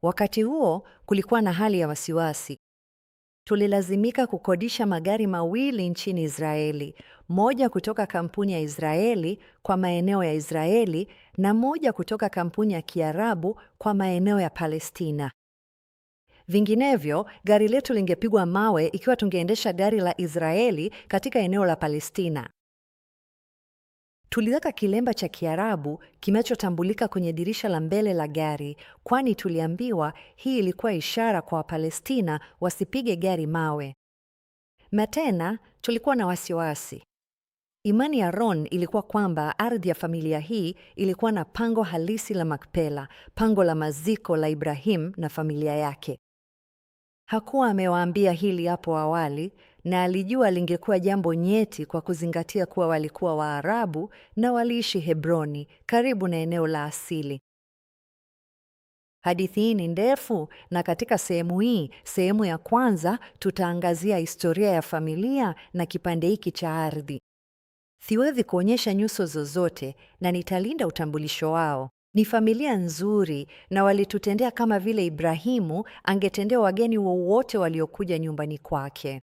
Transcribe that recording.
Wakati huo kulikuwa na hali ya wasiwasi. Tulilazimika kukodisha magari mawili nchini Israeli, moja kutoka kampuni ya Israeli kwa maeneo ya Israeli na moja kutoka kampuni ya Kiarabu kwa maeneo ya Palestina. Vinginevyo, gari letu lingepigwa mawe ikiwa tungeendesha gari la Israeli katika eneo la Palestina. Tuliweka kilemba cha Kiarabu kinachotambulika kwenye dirisha la mbele la gari, kwani tuliambiwa hii ilikuwa ishara kwa Wapalestina wasipige gari mawe. Na tena tulikuwa na wasiwasi. Imani ya Ron ilikuwa kwamba ardhi ya familia hii ilikuwa na pango halisi la Makpela, pango la maziko la Ibrahim na familia yake. Hakuwa amewaambia hili hapo awali, na alijua lingekuwa jambo nyeti kwa kuzingatia kuwa walikuwa Waarabu na waliishi Hebroni, karibu na eneo la asili. Hadithi hii ni ndefu, na katika sehemu hii, sehemu ya kwanza, tutaangazia historia ya familia na kipande hiki cha ardhi. Siwezi kuonyesha nyuso zozote na nitalinda utambulisho wao. Ni familia nzuri na walitutendea kama vile Ibrahimu angetendea wageni wowote waliokuja nyumbani kwake.